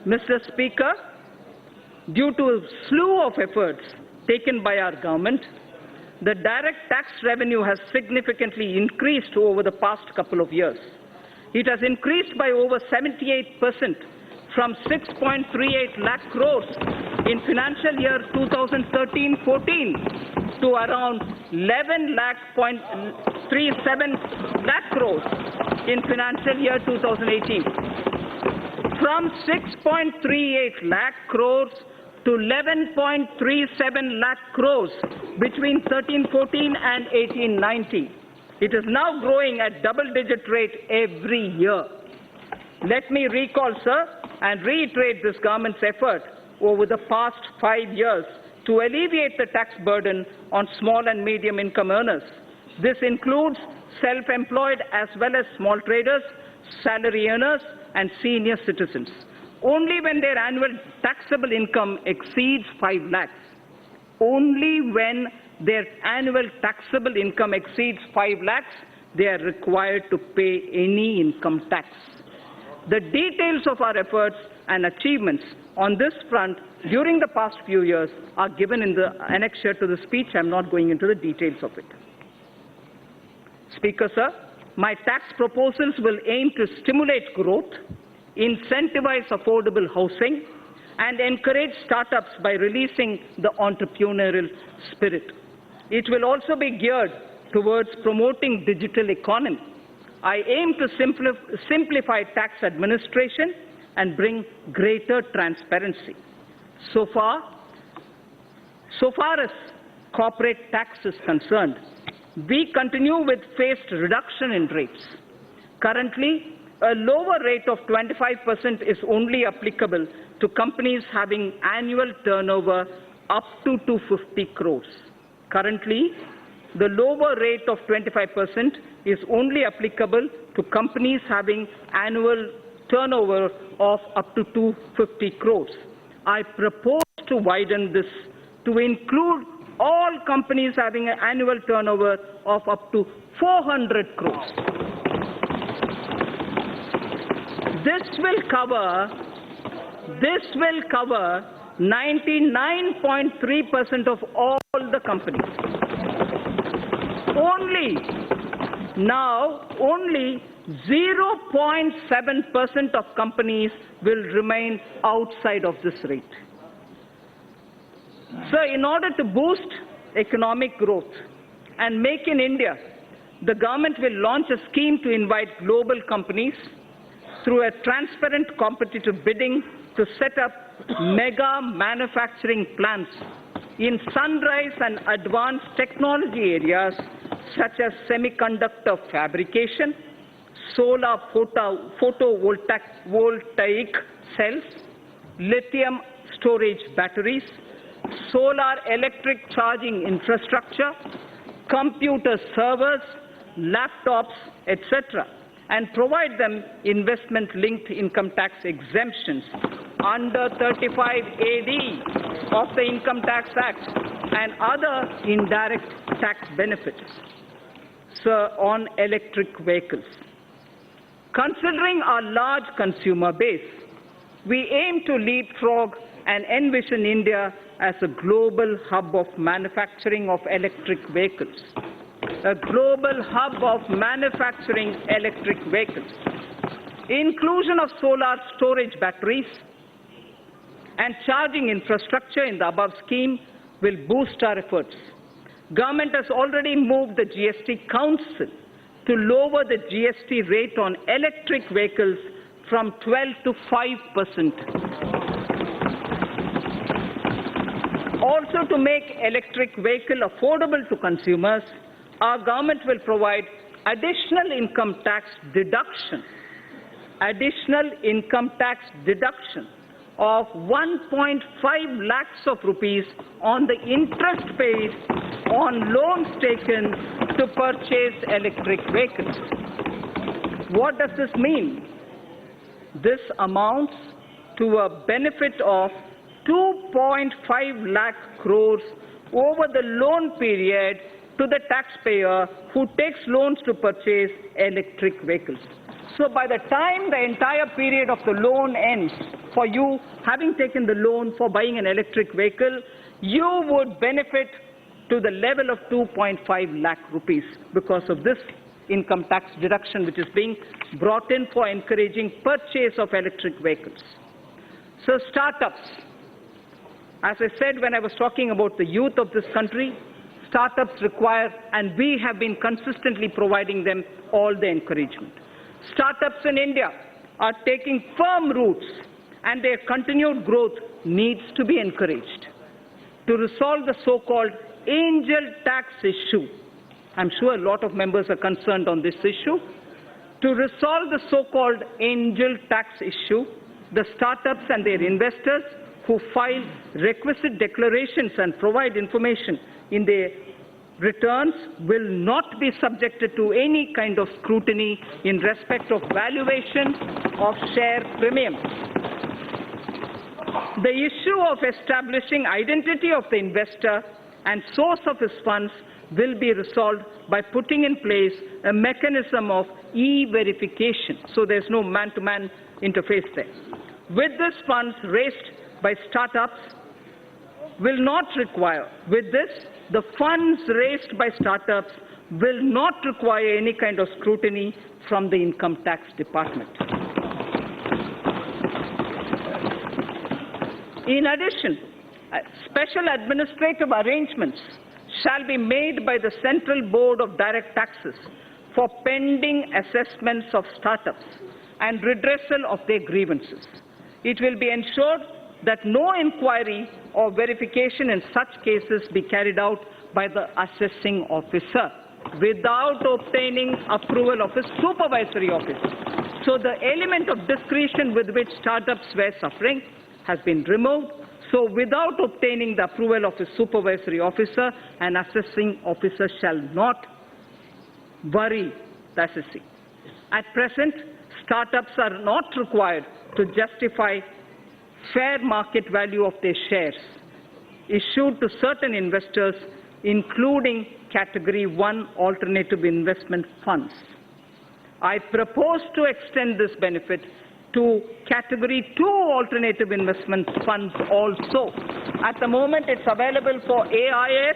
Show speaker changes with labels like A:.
A: Mr. Speaker, due to a slew of efforts taken by our government, the direct tax revenue has significantly increased over the past couple of years. It has increased by over 78% from 6.38 lakh crores in financial year 2013-14 to around 11.37 lakh crores in financial year 2018. From 6.38 lakh crores to 11.37 lakh crores between 13-14 and 18-19. It is now growing at double-digit rate every year. Let me recall, sir, and reiterate this government's effort over the past 5 years to alleviate the tax burden on small and medium income earners. This includes self-employed as well as small traders, salary earners, and senior citizens. Only when their annual taxable income exceeds 5 lakhs, only when their annual taxable income exceeds 5 lakhs, they are required to pay any income tax. The details of our efforts and achievements on this front during the past few years are given in the annexure to the speech. I am not going into the details of it. Speaker, sir, my tax proposals will aim to stimulate growth, incentivize affordable housing, and encourage startups by releasing the entrepreneurial spirit. It will also be geared towards promoting digital economy. I aim to simplify tax administration and bring greater transparency. So far as corporate tax is concerned, we continue with phased reduction in rates. Currently, a lower rate of 25% is only applicable to companies having annual turnover up to 250 crores. Currently, the lower rate of 25% is only applicable to companies having annual turnover of up to 250 crores. I propose to widen this to include all companies having an annual turnover of up to 400 crores. This will cover 99.3% of all the companies. Only 0.7% of companies will remain outside of this rate. So in order to boost economic growth and make in India, the government will launch a scheme to invite global companies through a transparent competitive bidding to set up mega manufacturing plants in sunrise and advanced technology areas such as semiconductor fabrication, solar photovoltaic cells, lithium storage batteries, solar electric charging infrastructure, computer servers, laptops, etc., and provide them investment-linked income tax exemptions under 35AD of the Income Tax Act and other indirect tax benefits. Sir, on electric vehicles. Considering our large consumer base, we aim to leapfrog and envision India as a global hub of manufacturing of electric vehicles. A global hub of manufacturing electric vehicles. Inclusion of solar storage batteries and charging infrastructure in the above scheme will boost our efforts. Government has already moved the GST Council to lower the GST rate on electric vehicles from 12 to 5%. Also, to make electric vehicle affordable to consumers, our government will provide additional income tax deduction of 1.5 lakhs of rupees on the interest paid on loans taken to purchase electric vehicles. What does this mean? This amounts to a benefit of 2.5 lakh crores over the loan period to the taxpayer who takes loans to purchase electric vehicles. So by the time the entire period of the loan ends, for you having taken the loan for buying an electric vehicle, you would benefit to the level of 2.5 lakh rupees because of this income tax deduction which is being brought in for encouraging purchase of electric vehicles. So startups, as I said when I was talking about the youth of this country, startups require, and we have been consistently providing them all the encouragement. Startups in India are taking firm roots and their continued growth needs to be encouraged. To resolve the so-called angel tax issue, I'm sure a lot of members are concerned on this issue. To resolve the so-called angel tax issue, the startups and their investors who file requisite declarations and provide information in their returns will not be subjected to any kind of scrutiny in respect of valuation of share premiums. The issue of establishing identity of the investor and source of his funds will be resolved by putting in place a mechanism of e-verification, so there's no man-to-man interface there. With this funds raised by startups will not require, the funds raised by startups will not require any kind of scrutiny from the income tax department. In addition, special administrative arrangements shall be made by the Central Board of Direct Taxes for pending assessments of startups and redressal of their grievances. It will be ensured that no inquiry or verification in such cases be carried out by the assessing officer without obtaining approval of his supervisory officer. So the element of discretion with which startups were suffering has been removed. So without obtaining the approval of his supervisory officer, an assessing officer shall not worry the assessee. At present, startups are not required to justify fair market value of their shares issued to certain investors, including Category 1 alternative investment funds. I propose to extend this benefit to Category 2 alternative investment funds also. At the moment, it's available for AIF